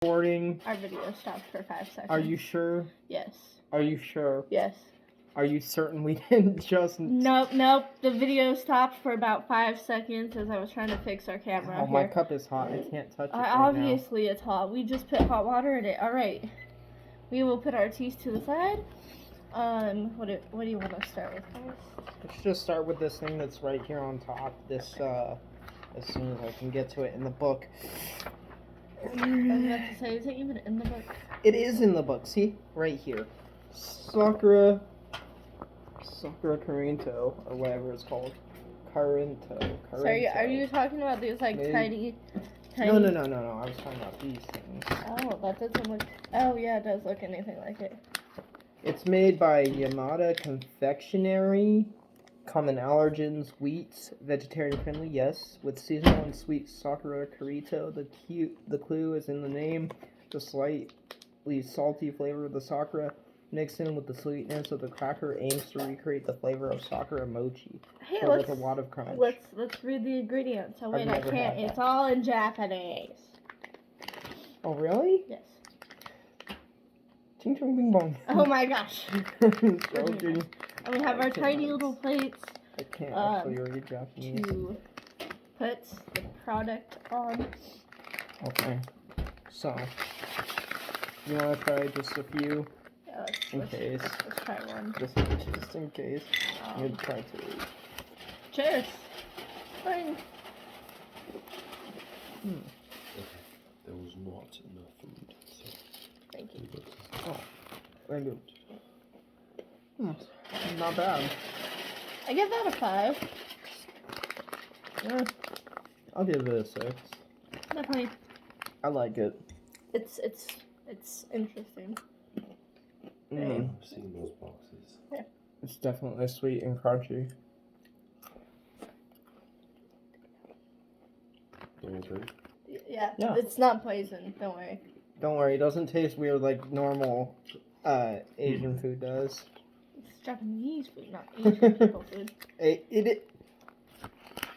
Recording. Our video stopped for 5 seconds. Are you sure? Yes. Are you sure? Yes. Are you certain we didn't just... Nope. The video stopped for about 5 seconds as I was trying to fix our camera. Oh, my cup is hot. I can't touch it right obviously it's hot. We just put hot water in it. Alright. We will put our teas to the side. What do you want to start with first? Let's just start with this thing that's right here on top. This, as soon as I can get to it in the book. I was about to say, is it even in the book? It is in the book. See? Right here. Sakura Carinto, or whatever it's called. Carinto. Sorry, are you talking about these, like, tiny... No. I was talking about these things. Oh, that doesn't look... Oh, yeah, it does look anything like it. It's made by Yamada Confectionery. Common allergens, wheats, vegetarian friendly, yes. With seasonal and sweet Sakura Carito. The clue is in the name. The slightly salty flavor of the Sakura mixed in with the sweetness of the cracker aims to recreate the flavor of Sakura mochi. Hey, with a lot of crunch. Let's read the ingredients. Oh wait, I can't. It's all in Japanese. Oh really? Yes. Ching chong bing bong. Oh my gosh. Joking. And we have our tiny little plates. I can't actually read Japanese. To put the product on. Okay. So, you want to try just a few? Yeah, in case. Let's try one. Just in case. I'm going to try to. Cheers. Fine. There was not enough food. So. Thank you. Oh, very good. Not bad. I give that a 5. Yeah, I'll give it a 6. Definitely. I like it. It's interesting. Mm. I've seen those boxes. Yeah. It's definitely sweet and crunchy. Yeah. Yeah. It's not poison. Don't worry. Don't worry, it doesn't taste weird like normal Asian food does. It's Japanese food, not Asian people food.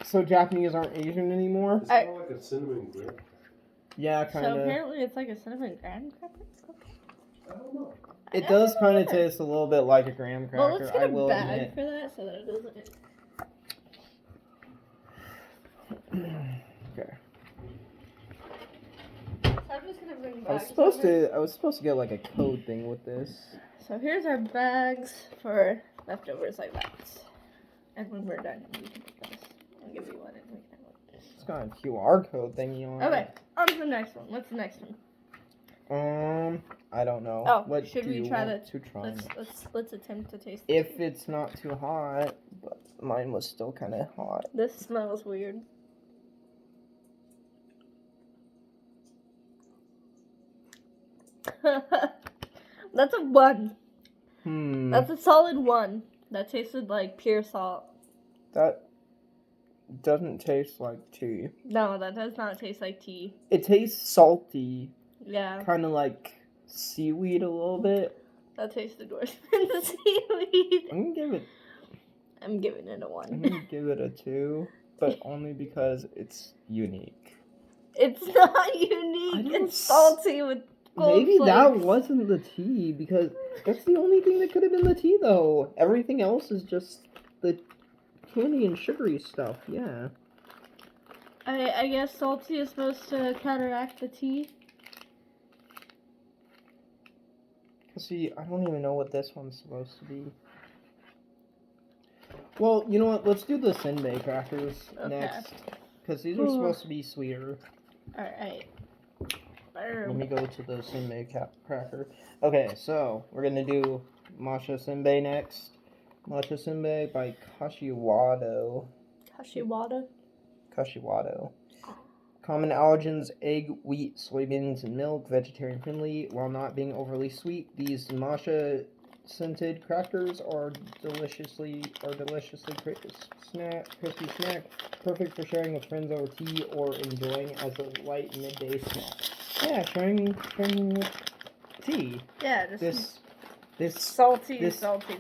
So Japanese aren't Asian anymore? It's more like a cinnamon graham cracker. Yeah, kind of. So apparently it's like a cinnamon graham cracker? I don't know. It does kind of taste a little bit like a graham cracker, well, let's get I will a bag admit. for that so that it doesn't... Okay. So I'm just gonna bring bags I was supposed to get like a code thing with this. So here's our bags for leftovers like that. And when we're done, we can put this. I'll give you one and we can have one. It's got a QR code thingy on it. Okay, on to the next one. What's the next one? I don't know. Oh, what should do we you try want the? to try? Let's attempt to taste. If it's not too hot, but mine was still kind of hot. This smells weird. That's a 1. That's a solid 1. That tasted like pure salt. That doesn't taste like tea. No, that does not taste like tea. It tastes salty. Yeah. Kind of like seaweed a little bit. That tasted worse than the seaweed. I'm giving it a 1. I'm gonna give it a 2, but only because it's unique. It's not unique. It's salty with gold Maybe flakes. that wasn't the tea, because that's the only thing that could have been the tea, though. Everything else is just the candy and sugary stuff, yeah. I guess salty is supposed to counteract the tea. See, I don't even know what this one's supposed to be. Well, you know what? Let's do the Senbei crackers next. Because these are supposed to be sweeter. Alright. Let me go to the Senbei cracker. Okay, so we're going to do Matcha Senbei next. Matcha Senbei by Kashiwado. Kashiwado. Common allergens, egg, wheat, soybeans, and milk, vegetarian friendly. While not being overly sweet, these matcha scented crackers are deliciously crispy snack, perfect for sharing with friends over tea or enjoying as a light midday snack. Yeah, sharing with tea. Yeah, This salty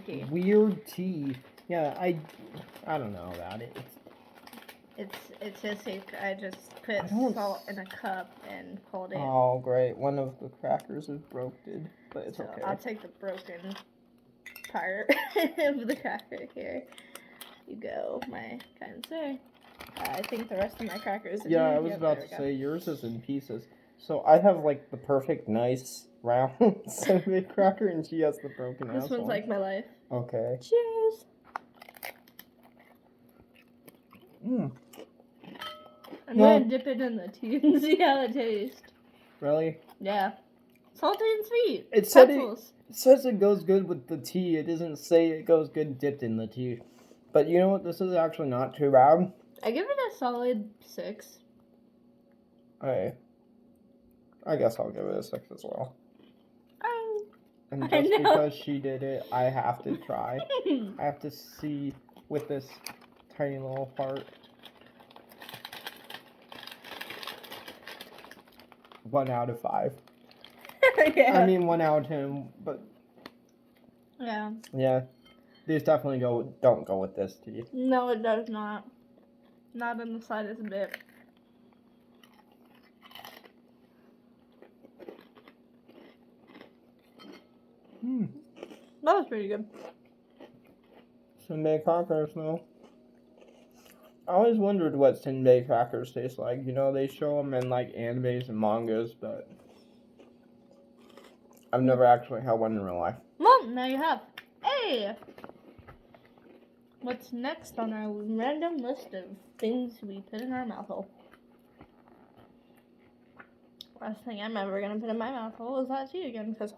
tea. Weird tea. Yeah, I don't know about it. It's just safe. I just put I don't salt in a cup and pulled it. Oh, great. One of the crackers is broken, but it's So okay. I'll take the broken part of the cracker here. You go, my kind sir. I think the rest of my crackers are Yeah, here. I was Yep, about there to we go. say yours is in pieces. So I have like the perfect, nice, round cinnamon cracker, and she has the broken ass This one's one. like my life. Okay. Cheers! Mm, I'm No. gonna dip it in the tea and see how it tastes. really? Yeah. Salty and sweet. It said Pretzels. It says it goes good with the tea. It doesn't say it goes good dipped in the tea. But you know what? This is actually not too bad. I give it a solid 6. I guess I'll give it a 6 as well. And I just know. because she did it, I have to try. I have to see with this tiny little part. 1 out of 5. Yeah. I mean 1 out of 10, but Yeah. yeah. These definitely don't go with this tea. No, it does not. Not in the slightest bit. That was pretty good. Senbei crackers, no. I always wondered what Senbei crackers taste like. You know, they show them in like animes and mangas, but I've never actually had one in real life. Well, now you have. Hey! What's next on our random list of things we put in our mouth hole? Last thing I'm ever gonna put in my mouth hole is that tea again, because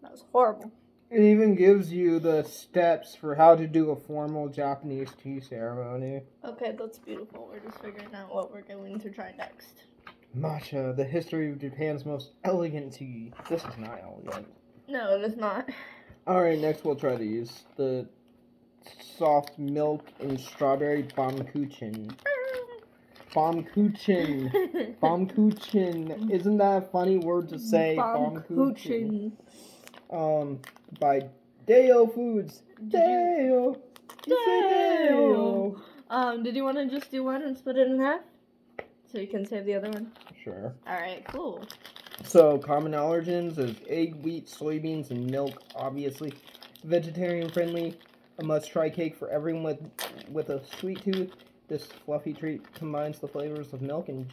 that was horrible. It even gives you the steps for how to do a formal Japanese tea ceremony. Okay, that's beautiful. We're just figuring out what we're going to try next. Matcha, the history of Japan's most elegant tea. This is not elegant. No, it is not. Alright, next we'll try these. The soft milk and strawberry Baumkuchen. Baumkuchen. Baumkuchen. Isn't that a funny word to say? Baumkuchen. By Deo Foods. Did you- Deo. You say Deo. Did you want to just do one and split it in half? So you can save the other one? Sure. Alright, cool. So, common allergens is egg, wheat, soybeans, and milk, obviously. Vegetarian friendly, a must-try cake for everyone with a sweet tooth. This fluffy treat combines the flavors of milk and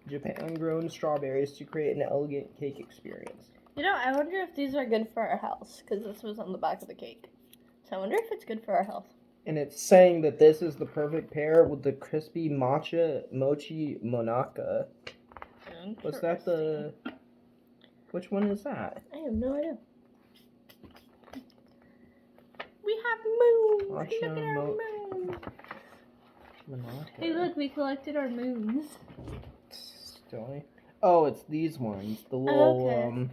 Japan-grown strawberries to create an elegant cake experience. You know, I wonder if these are good for our health, because this was on the back of the cake. So I wonder if it's good for our health. And it's saying that this is the perfect pair with the crispy matcha mochi monaka. Was that the... Which one is that? I have no idea. We have moons! Matcha Look at our moons! Monaka. Hey, look, we collected our moons. Silly. Oh, it's these ones. The little, okay.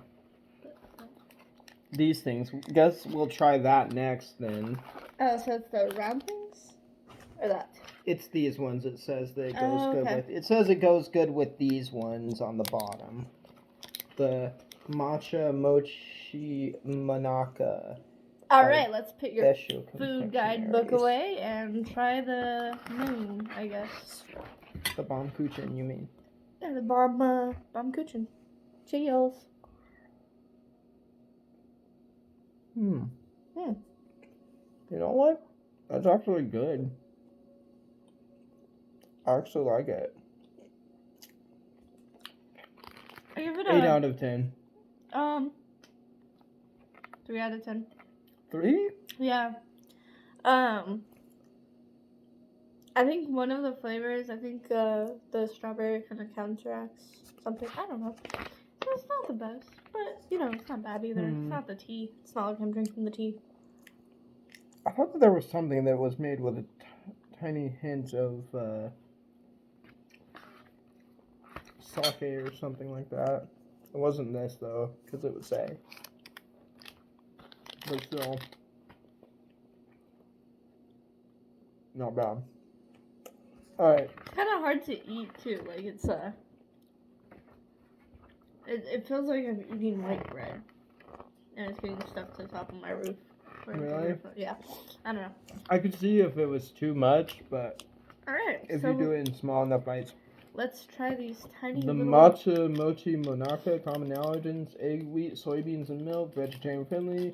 These things. Guess we'll try that next then. Oh, so it's the round things? Or that? It's these ones it says that it goes good okay. with. It says it goes good with these ones on the bottom. The matcha mochi monaka. Alright, let's put your Special food guidebook confectionaries. away and try the moon, I guess. The Baumkuchen, you mean? Yeah, the Baumkuchen. Cheers. You know what? That's actually good. I actually like it. I give it 8 out of 10. 3 out of 10. 3? Yeah. I think one of the flavors, the strawberry kind of counteracts something. I don't know. So it's not the best, but, you know, it's not bad either. It's not the tea. It's not like I'm drinking the tea. I thought that there was something that was made with a tiny hint of sake or something like that. It wasn't this, though, because it would say. But still. Not bad. Alright. It's kind of hard to eat, too. Like, it's, it feels like I'm eating white bread. And it's getting stuck to the top of my roof. for Really? yeah. I don't know. I could see if it was too much, but All right. if so you do it in small enough bites. let's try these tiny The little. matcha mochi monaka, common allergens, egg, wheat, soybeans, and milk, vegetarian friendly.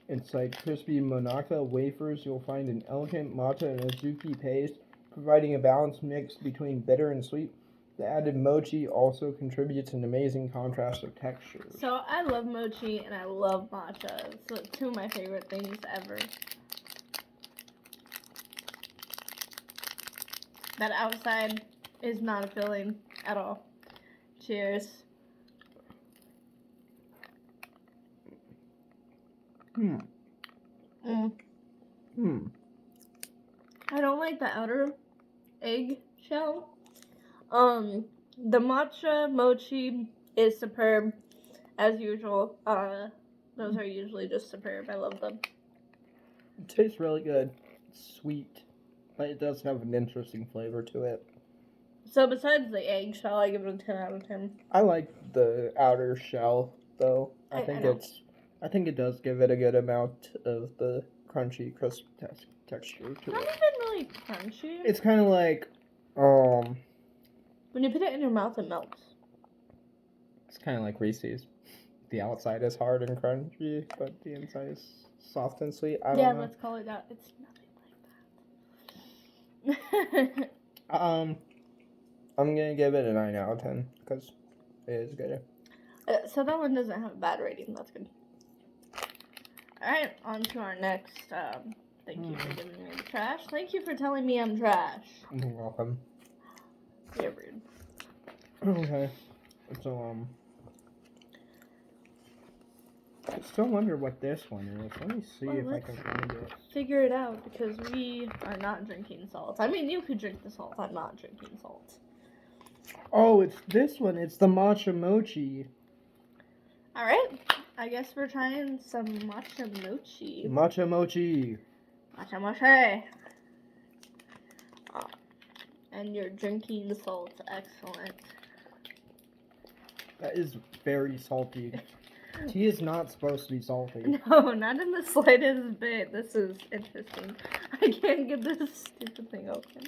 It's like crispy monaka wafers. You'll find an elegant matcha and azuki paste, providing a balanced mix between bitter and sweet. The added mochi also contributes an amazing contrast of textures. So I love mochi and I love matcha. It's like two of my favorite things ever. That outside is not a filling at all. Cheers. Hmm. Mm. Hmm. I don't like the outer egg shell. The matcha mochi is superb, as usual. Those are usually just superb. I love them. It tastes really good. It's sweet, but it does have an interesting flavor to it. So besides the egg shell, I give it a 10 out of 10. I like the outer shell, though. I I think know. I think it does give it a good amount of the crunchy, crisp texture to Not it. even really crunchy. It's kind of like, When you put it in your mouth, it melts. it's kind of like Reese's. The outside is hard and crunchy, but the inside is soft and sweet. I don't know. Let's call it that. It's nothing like that. I'm gonna give it a 9 out of 10 because it is good. So that one doesn't have a bad rating. That's good. Alright, on to our next. Thank you for giving me the trash. Thank you for telling me I'm trash. You're welcome. You're rude. Okay. So, I still wonder what this one is. Let me see Well, if I let's can find it. figure it out because we are not drinking salt. I mean, you could drink the salt. I'm not drinking salt. Oh, it's this one. It's the matcha mochi. Alright, I guess we're trying some matcha mochi. Matcha mochi. Matcha mochi. And you're drinking the salt. Excellent. That is very salty. Tea is not supposed to be salty. No, not in the slightest bit. This is interesting. I can't get this stupid thing open.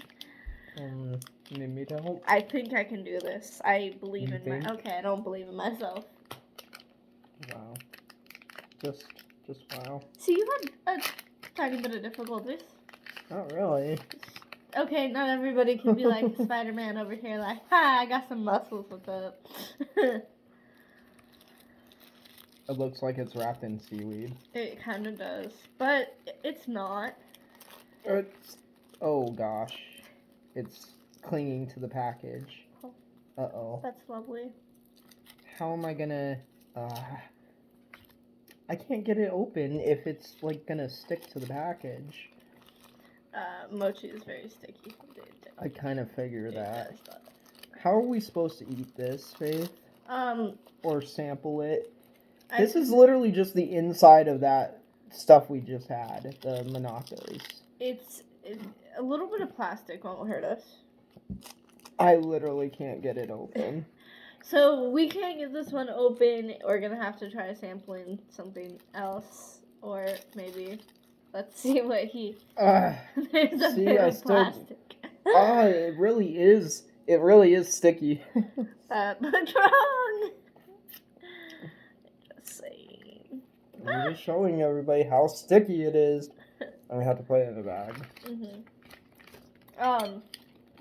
You need me to help? I think I can do this. I believe You in think? Okay, I don't believe in myself. Wow. Just wow. See, you had a tiny bit of difficulties. Not really. Okay, not everybody can be like Spider-Man over here, like, ha, I got some muscles, what's up? It looks like it's wrapped in seaweed. It kind of does, but it's not. It's, oh gosh. It's clinging to the package. Uh-oh. That's lovely. How am I gonna, I can't get it open if it's, like, gonna stick to the package. Mochi is very sticky. I kind of figure It that. does that. How are we supposed to eat this, Faith? Or sample it? This is literally just the inside of that stuff we just had, the monakas. It's a little bit of plastic won't hurt us. I literally can't get it open. So we can't get this one open. We're gonna have to try sampling something else, or maybe let's see what he. There's a See, bit I of still- plastic. It really is. It really is sticky. Patron. Just saying. I'm just showing everybody how sticky it is. And we have to put it in a bag.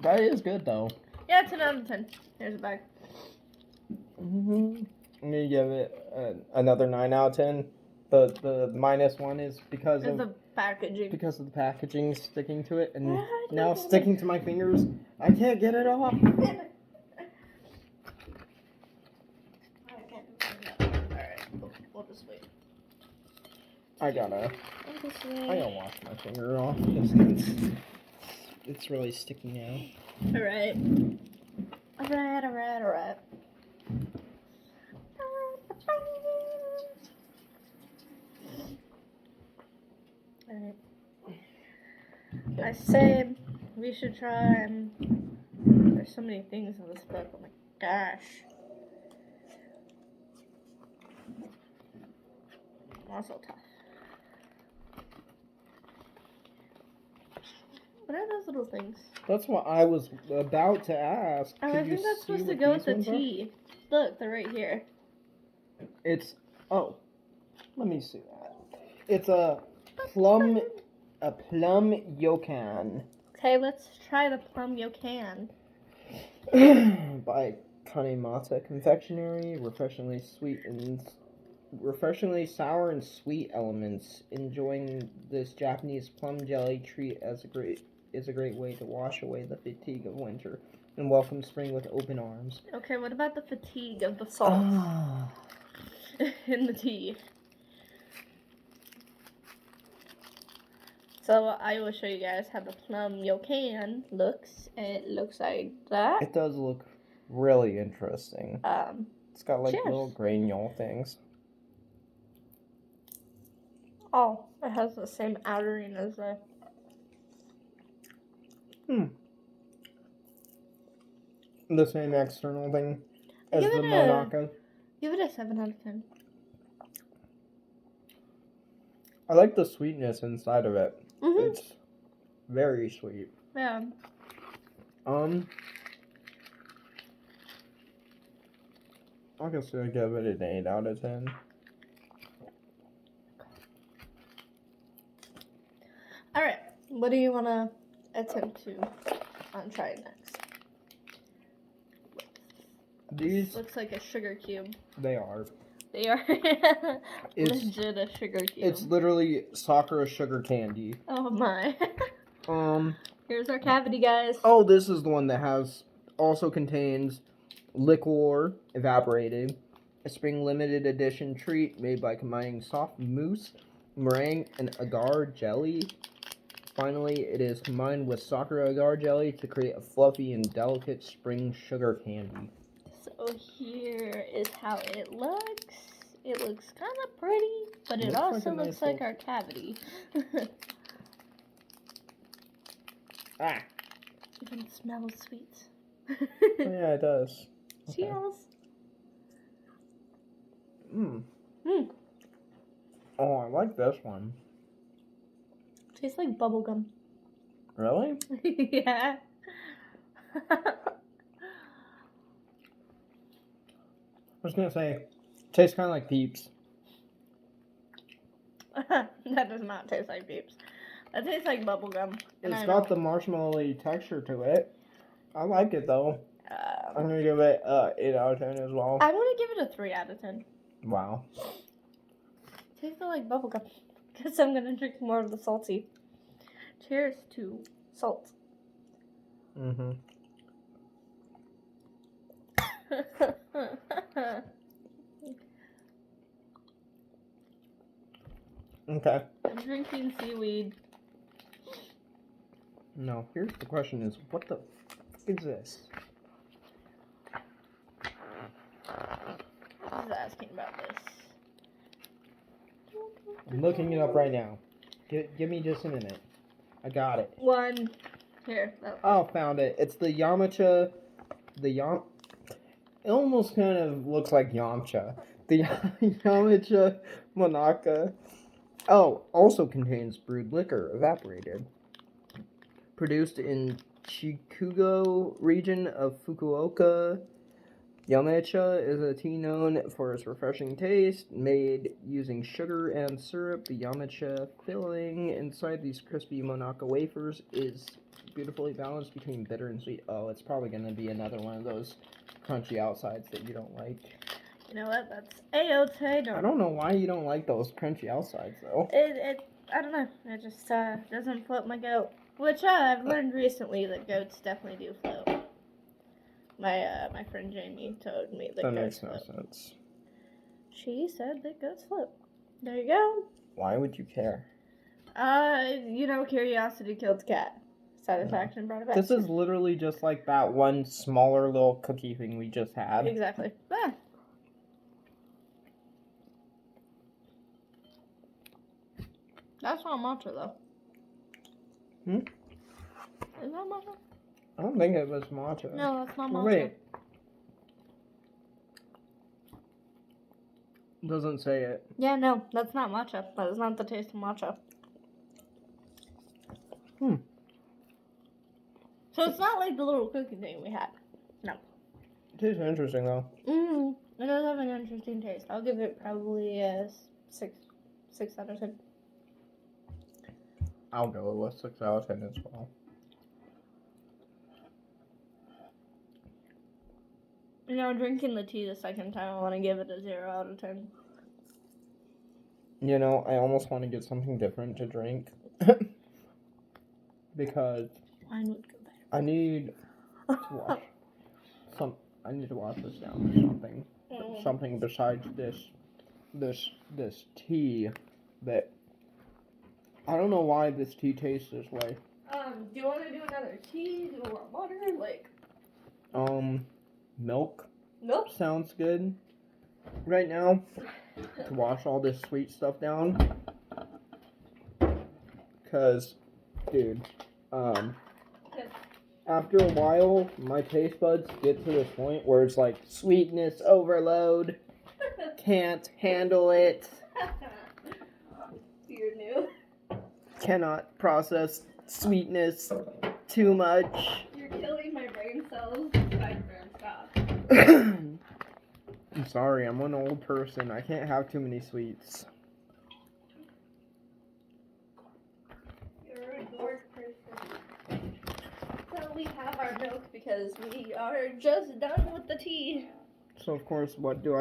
That is good though. Yeah, 10 out of 10. Here's a bag. I'm gonna give it another 9 out of 10. The minus one is because It's of the packaging. the packaging sticking to it, and Yeah, I now know. it's sticking to my fingers. I can't get it off. Alright, we'll just wait. I gotta We'll just wait. wash my finger off. It's really sticky now. Alright. Alright. Alright. I say we should try. There's so many things in this book. Oh my gosh. Also tough. What are those little things? That's what I was about to ask. Oh, Could I you think that's see supposed to what go with these the ones are? tea. Look, they're right here. It's let me see that. It's a plum yokan Okay, let's try the plum yokan. by Kanemata Confectionery. Refreshingly sour and sweet elements. Enjoying this Japanese plum jelly treat is a great way to wash away the fatigue of winter and welcome spring with open arms. Okay, what about the fatigue of the salt in the tea? So I will show you guys how the plum yokan looks. It looks like that. It does look really interesting. It's got like cheers. little granule things. Oh, it has the same outering as the. The same external thing as Give the it a- Monaka. Give it a 7 out of 10. I like the sweetness inside of it. Mhm. It's very sweet. Yeah. I guess I'll give it an 8 out of 10. All right. What do you want to attempt to try next? These, Looks like a sugar cube. they are. They are It's legit a sugar cube. it's literally Sakura sugar candy. Oh my. Here's our cavity, guys. Oh, this is the one that also contains liqueur evaporated, a spring limited edition treat made by combining soft mousse, meringue, and agar jelly. Finally, it is combined with Sakura agar jelly to create a fluffy and delicate spring sugar candy. So here is how it looks. It looks kind of pretty, but it Looks like also a nice looks like little- our cavity. Ah, Even smells sweet. yeah, it does. Okay. Cheers. Mm. Mm. Oh, I like this one. Tastes like bubblegum. Really? Yeah. I was gonna say, tastes kind of like Peeps. That does not taste like Peeps. That tastes like bubblegum. It's got the marshmallowy texture to it. I like it though. I'm gonna give it 8 out of 10 as well. I'm gonna give it a 3 out of 10. Wow. Tastes like bubblegum. Guess I'm gonna drink more of the salty. Cheers to salt. Mm-hmm. Okay. I'm drinking seaweed. No, here's the question is, what the f is this? I was asking about this. I'm looking it up right now. Give me just a minute. I got it. One. Here. Oh. Oh, found it. It's the Yamcha. It almost kind of looks like Yamcha. The Yamcha Monaka. Oh, also contains brewed liquor, evaporated. Produced in Chikugo region of Fukuoka. Yamacha is a tea known for its refreshing taste, made using sugar and syrup. The Yamacha filling inside these crispy Monaka wafers is beautifully balanced between bitter and sweet. Oh, it's probably going to be another one of those crunchy outsides that you don't like. You know what? That's A-okay. I don't know why you don't like those crunchy outsides, though. I don't know. It just doesn't float my goat. Which I've learned recently that goats definitely do float. My friend Jamie told me that That goats makes no float. sense. She said that goats float. There you go. Why would you care? Curiosity killed the cat. Satisfaction brought it back. This is literally just like that one smaller little cookie thing we just had. Exactly. Ah. That's not matcha though. Hmm? Is that matcha? I don't think it was matcha. No, that's not matcha. Wait. Doesn't say it. Yeah, no, that's not matcha. That is not the taste of matcha. So it's not like the little cookie thing we had. It tastes interesting though. It does have an interesting taste. I'll give it probably a 6 out of 10. I'll go with 6 out of 10 as well. You know, drinking the tea the second time, I want to give it a 0 out of 10. You know, I almost want to get something different to drink. Because Mine would go better. I need to wash I need to wash this down with something. Something besides this tea that I don't know why this tea tastes this way. Do you want to do another tea? Do you want water? Like, Milk nope. sounds good right now to wash all this sweet stuff down. Cause, dude, after a while, my taste buds get to this point where it's like sweetness overload. Can't handle it. You're new. Cannot process sweetness too much. You're killing my brain cells. Stop. I'm sorry, I'm an old person. I can't have too many sweets. You're a dork person. So we have our milk because we are just done with the tea. So of course, what do?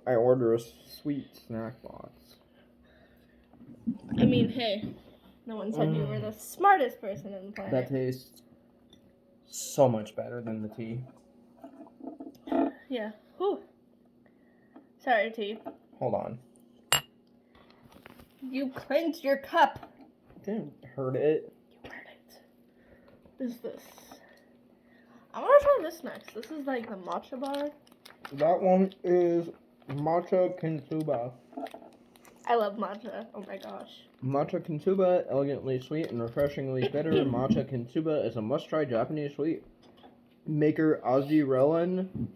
I order a sweet snack box. I mean, hey, no one said you were the smartest person in the planet. That tastes so much better than the tea. Yeah. Whew. Sorry, tea. Hold on. You clenched your cup. Didn't hurt it. You heard it. What is this? I want to try this next. This is like the matcha bar. That one is matcha kintsuba. I love matcha. Oh my gosh. Matcha kintsuba, elegantly sweet and refreshingly bitter. Matcha kintsuba is a must-try Japanese sweet. Maker Ozzy Rowan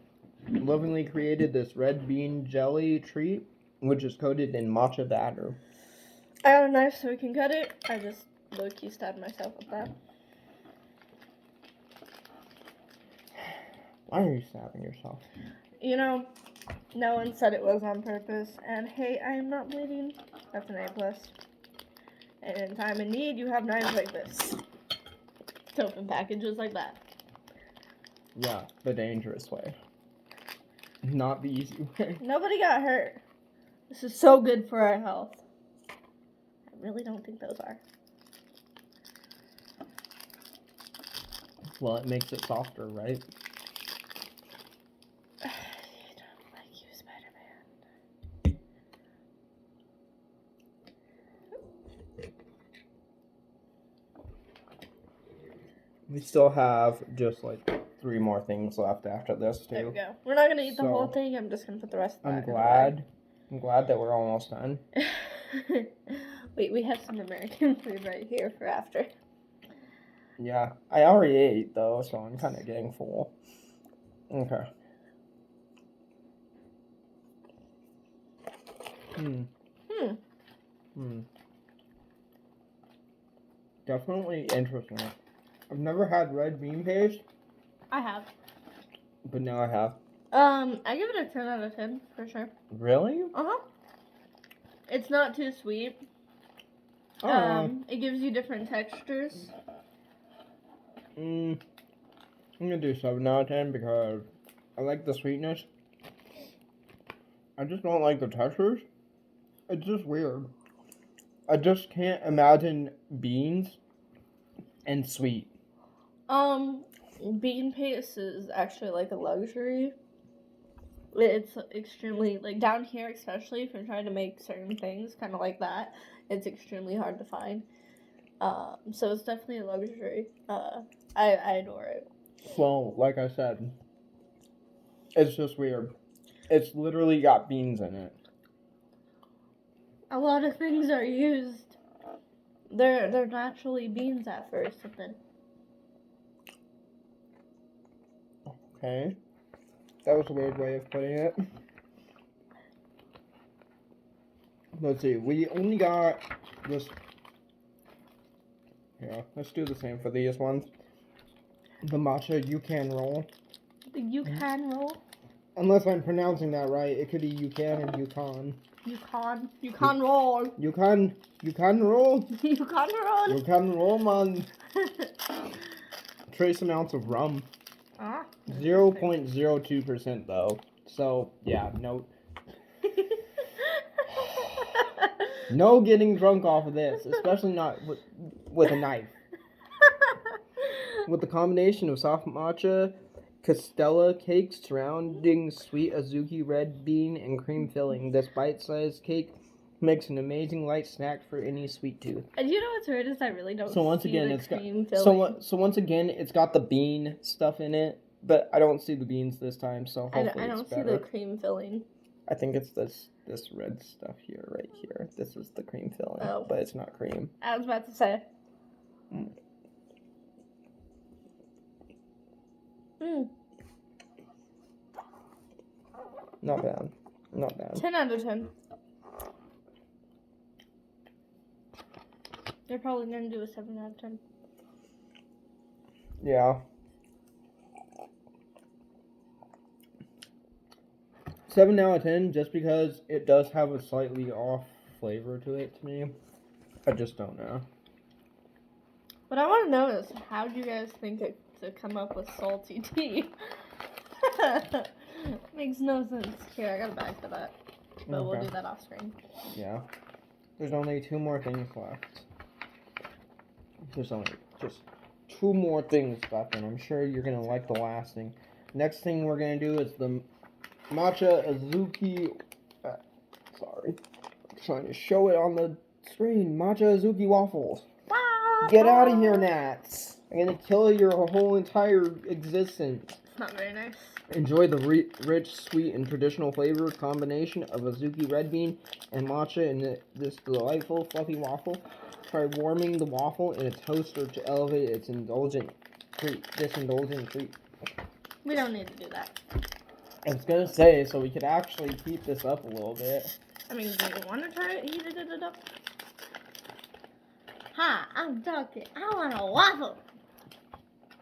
lovingly created this red bean jelly treat, which is coated in matcha batter. I got a knife so we can cut it. I just low-key stabbed myself with that. Why are you stabbing yourself? You know, no one said it was on purpose. And hey, I am not bleeding. That's an A+. And in time of need, you have knives like this. To open packages like that. Yeah, the dangerous way. Not the easy way. Nobody got hurt. This is so good for our health. I really don't think those are. Well, it makes it softer, right? You don't like you, Spider-Man. We still have just like 3 more things left after this too. There we go. We're not gonna eat the So, whole thing. I'm just gonna put the rest of that. I'm glad that we're almost done. Wait, we have some American food right here for after. Yeah, I already ate though, so I'm kind of getting full. Okay. Definitely interesting. I've never had red bean paste, I have. but now I have. I give it a 10 out of 10 for sure. Really? It's not too sweet. It gives you different textures. I'm gonna do 7 out of 10 because I like the sweetness. I just don't like the textures. It's just weird. I just can't imagine beans and sweet. Bean paste is actually like a luxury. It's extremely, like down here especially, if you're trying to make certain things kind of like that, it's extremely hard to find. So it's definitely a luxury. I adore it. Well, like I said, it's just weird. It's literally got beans in it. A lot of things are used. They're naturally beans at first, and then. Okay. That was a weird way of putting it. Let's see. We only got this. Yeah, let's do the same for these ones. The matcha Yukon roll. The Yukon roll. Unless I'm pronouncing that right, it could be Yukon or Yukon. Yukon roll. Yukon roll. Yukon roll. Yukon roll, man. Trace amounts of rum. 0.02% though. So yeah, no. No getting drunk off of this, especially not with a knife. With the combination of soft matcha, castella cake surrounding sweet Azuki red bean and cream filling, this bite-sized cake makes an amazing light snack for any sweet tooth. And you know what's weird is I really don't So once see again, the it's got cream filling. so once again, it's got the bean stuff in it, but I don't see the beans this time. So hopefully I don't it's see better. the cream filling. I think it's this red stuff here, right here. This is the cream filling, Oh. but it's not cream. I was about to say. Not bad. Not bad. 10 out of 10. They're probably going to do a 7 out of 10. Yeah. 7 out of 10, just because it does have a slightly off flavor to it to me. I just don't know. What I want to know is, how do you guys think it to come up with salty tea? Makes no sense. Here, I got a bag for that. But we'll Okay. do that off screen. Yeah. There's only 2 more things left. There's only just 2 more things left, and I'm sure you're going to like the last thing. Next thing we're going to do is the matcha Azuki... sorry. I'm trying to show it on the screen. Matcha Azuki waffles. Get out of here, Nats. I'm going to kill your whole entire existence. Not very nice. Enjoy the rich, sweet, and traditional flavor combination of Azuki red bean and matcha in this delightful, fluffy waffle. Try warming the waffle in a toaster to elevate its indulgent treat. We don't need to do that. I was gonna say, so we could actually heat this up a little bit. I mean, do you want to try it? Heat it up? Hi, I'm Donkey. I want a waffle.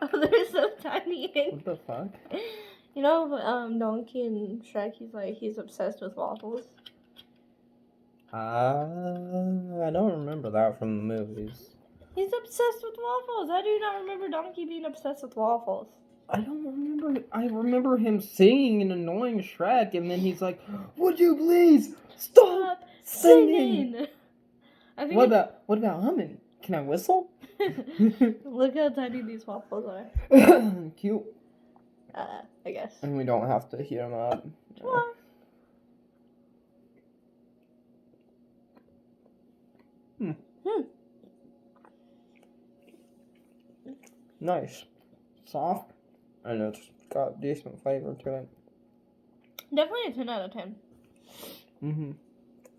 Oh, they're so tiny. What the fuck? You know, Donkey in Shrek, he's obsessed with waffles. I don't remember that from the movies. He's obsessed with waffles. How do you not remember Donkey being obsessed with waffles? I don't remember. I remember him singing an annoying Shrek, and then he's like, "Would you please stop singing?" I think What about humming? Can I whistle? Look how tiny these waffles are. Cute. I guess. And we don't have to heat them up. Well, Nice. Soft. And it's got decent flavor to it. definitely a 10 out of 10. Mm-hmm.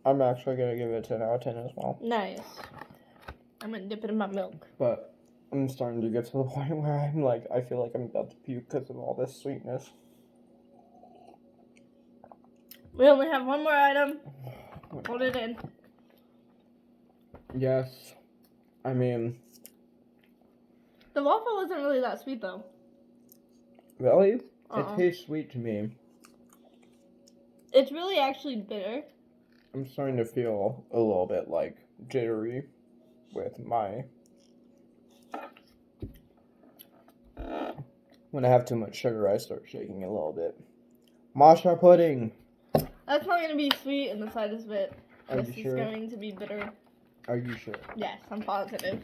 I'm actually going to give it a 10 out of 10 as well. Nice. I'm gonna dip it in my milk. But I'm starting to get to the point where I'm like, I feel like I'm about to puke because of all this sweetness. We only have one more item. Hold it in. Yes. I mean, The waffle wasn't really that sweet though. really? Uh-uh. It tastes sweet to me. It's really actually bitter. I'm starting to feel a little bit like jittery with my... When I have too much sugar, I start shaking a little bit. Matcha pudding. That's not gonna be sweet in the slightest bit. Are This you is sure? going to be bitter. Are you sure? Yes, I'm positive.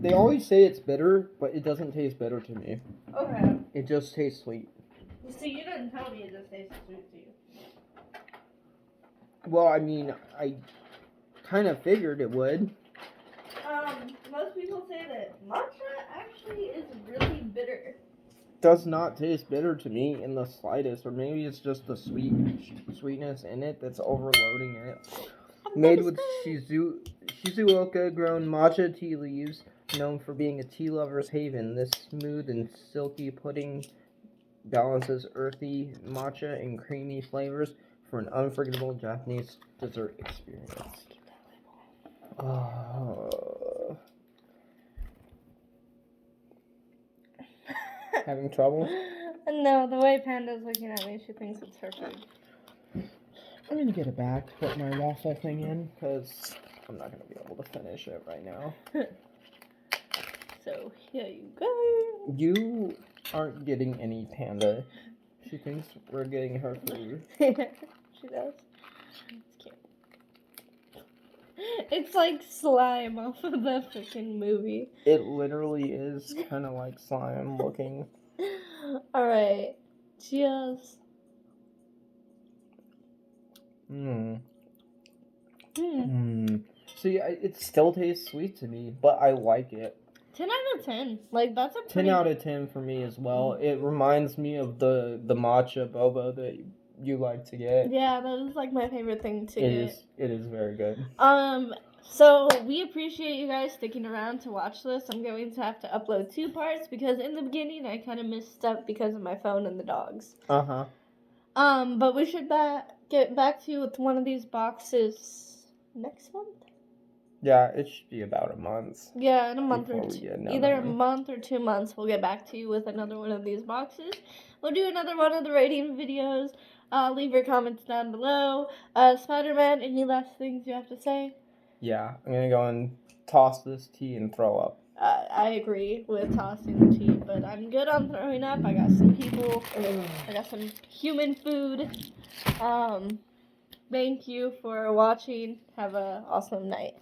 They always say it's bitter, but it doesn't taste bitter to me. Okay. It just tastes sweet. See, you didn't tell me it just tasted sweet to you. Well, I mean, I kind of figured it would. Most people say that matcha actually is really bitter. Does not taste bitter to me in the slightest, or maybe it's just the sweetness in it that's overloading it. Made with Shizuoka grown matcha tea leaves, known for being a tea lover's haven, this smooth and silky pudding balances earthy matcha and creamy flavors for an unforgettable Japanese dessert experience. Having trouble? No, the way Panda's looking at me, she thinks it's her food. I'm gonna get it back, put my waffle thing in, because I'm not gonna be able to finish it right now. So, here you go. You aren't getting any Panda. She thinks we're getting her food. She does. It's cute. It's like slime off of the freaking movie. It literally is kind of like slime looking. Alright. Cheers. Mmm. Hmm. Mmm. See, it still tastes sweet to me, but I like it. 10 out of 10. Like, that's a 10 pretty... out of 10 for me as well. It reminds me of the matcha boba that you like to get. Yeah, that is like my favorite thing to get. It is very good. So we appreciate you guys sticking around to watch this. I'm going to have to upload 2 parts because in the beginning I kind of missed up because of my phone and the dogs. Uh-huh. But we should get back to you with one of these boxes next month. Yeah, it should be about a month. Yeah, in a month or Before we two. get another Either a one. month or 2 months, we'll get back to you with another one of these boxes. We'll do another one of the rating videos. Leave your comments down below. Spider-Man, any last things you have to say? Yeah, I'm gonna go and toss this tea and throw up. I agree with tossing the tea, but I'm good on throwing up. I got some people. I got some human food. Thank you for watching. Have an awesome night.